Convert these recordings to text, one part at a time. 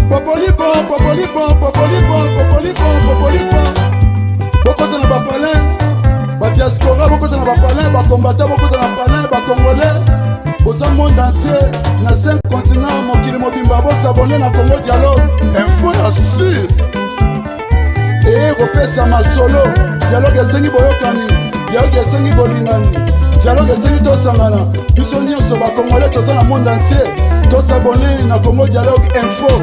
Popolipon, popolipon, popolipon, popolipon, popolipon. Bokota na bapalin, ba diaspora, bokota na bapalin, ba combattant, bokota na palin, ba congolais. Boza monde entier, na 5 continents, mokili mobimba, bo s'abonner na Congo Dialogue. Info ya sûr. Et kopesa masolo, dialogue esengi boyokani, dialogue esengi bolingani, dialogue esengi tosangana. Biso nyonso ba congolais toza na monde entier, to s'abonner na Congo Dialogue Info.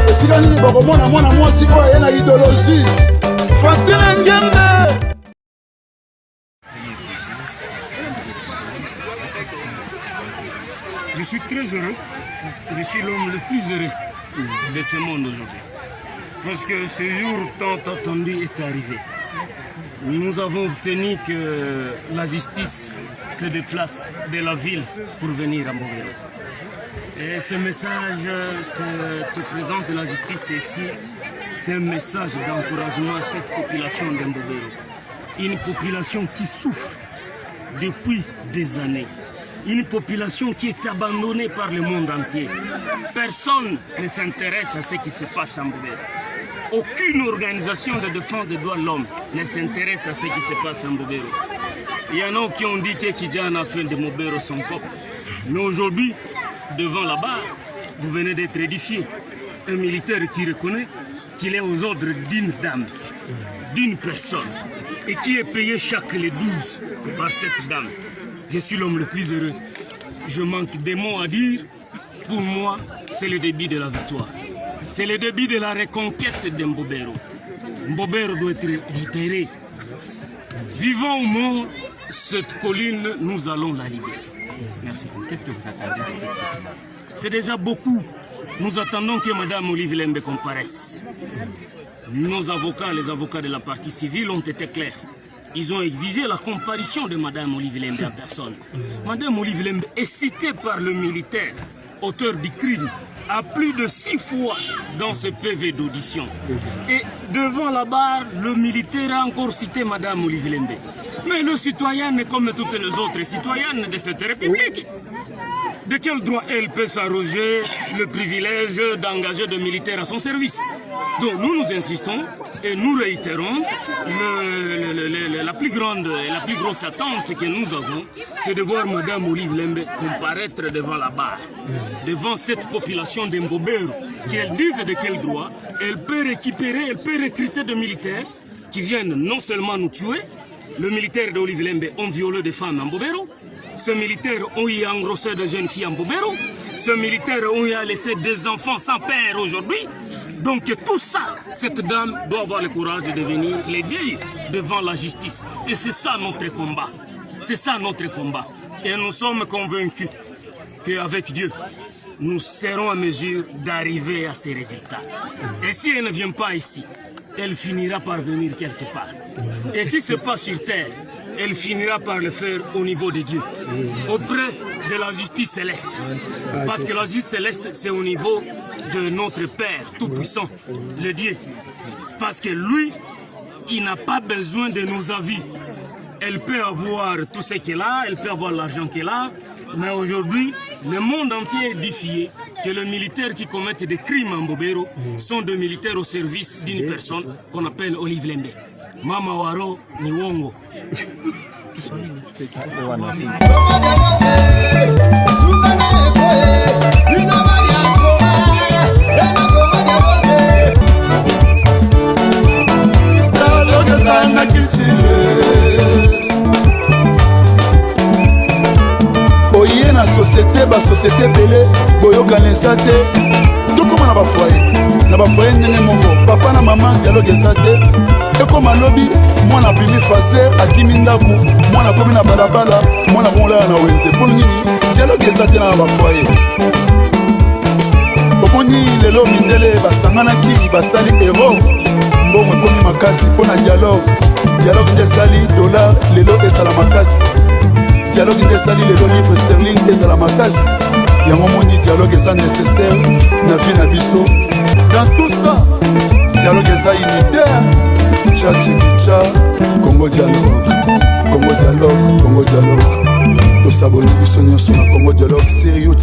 Esika nini bakomona mwana mwasi oyo aye na idéologie Francine Ngembe. Je suis très heureux, je suis l'homme le plus heureux de ce monde aujourd'hui. Parce que ce jour tant attendu est arrivé. Nous avons obtenu que la justice se déplace de la ville pour venir à Mbobero. Et ce message te présente la justice ici, c'est un message d'encouragement à cette population de Mbobero. Une population qui souffre depuis des années. Une population qui est abandonnée par le monde entier. Personne ne s'intéresse à ce qui se passe à Mbobero. Aucune organisation de défense des droits de l'homme ne s'intéresse à ce qui se passe à Mbobero. Il y en a qui ont dit que Kidjan a fait de Mbobero son peuple. Mais aujourd'hui, devant la barre, vous venez d'être édifié. Un militaire qui reconnaît qu'il est aux ordres d'une dame, d'une personne, et qui est payé chaque les 12 par cette dame. Je suis l'homme le plus heureux. Je manque des mots à dire. Pour moi, c'est le début de la victoire. C'est le début de la reconquête de Mbobero. Mbobero doit être libéré. Vivant ou mort, cette colline, nous allons la libérer. Merci. Qu'est-ce que vous attendez de cette colline? C'est déjà beaucoup. Nous attendons que Mme Olive Lembe comparaisse. Nos avocats, les avocats de la partie civile, ont été clairs. Ils ont exigé la comparution de Mme Olive Lembe en personne. Mme Olive Lembe est citée par le militaire, auteur du crime, à plus de 6 fois dans ce PV d'audition. Et devant la barre, le militaire a encore cité Mme Olive Lembe. Mais le citoyen est comme toutes les autres citoyennes de cette République. De quel droit elle peut s'arroger le privilège d'engager des militaires à son service? Donc nous insistons et nous réitérons la plus grosse attente que nous avons, c'est de voir Mme Olive Lembe comparaître devant la barre, devant cette population d'Mbobero, qu'elle dise de quel droit elle peut récupérer, elle peut recruter des militaires qui viennent non seulement nous tuer. Le militaire d'Olive Lembe ont violé des femmes en Mbobero. Ces militaires ont y engrossé de jeunes filles en Mbobero. Ces militaires ont y laissé des enfants sans père aujourd'hui. Donc tout ça, cette dame doit avoir le courage de venir les dire devant la justice. Et c'est ça notre combat. C'est ça notre combat. Et nous sommes convaincus qu'avec Dieu, nous serons en mesure d'arriver à ces résultats. Et si elle ne vient pas ici, elle finira par venir quelque part. Et si ce n'est pas sur terre, elle finira par le faire au niveau de Dieu, auprès de la justice céleste. Parce que la justice céleste, c'est au niveau de notre Père Tout-Puissant, le Dieu. Parce que lui, il n'a pas besoin de nos avis. Elle peut avoir tout ce qu'elle a, elle peut avoir l'argent qu'elle a, mais aujourd'hui, le monde entier est édifié que les militaires qui commettent des crimes en Mbobero sont des militaires au service d'une personne qu'on appelle Olive Lembe. Mama Waro Niwongo. Oye na société, ba société belé, boyokanisa te. Tout comme na ba foyer nene moko, papa na maman dialogue eza te. Ekoma lobi, mwana bimi faser, akimi ndaku, mwana komi na balabala, mwana bongola na wenze. Pour nini, dialogue eza te na ba foyer. Omoni lelo mindele basanganaki basali héros. Mbongo ekomi makasi mpona dialogue. Dialogue nde esali dollar lelo esala makasi. Dialogue nde esali lelo livre sterling ezala makasi. Yango moni dialogue eza nécessaire na vie na biso. Dans tout ça, dialogue eza unitaire. Tcha Chikicha, Congo Dialogue, Congo Dialogue, Congo Dialogue. Tosaboni biso nyonso na Congo Dialogue, sérieux.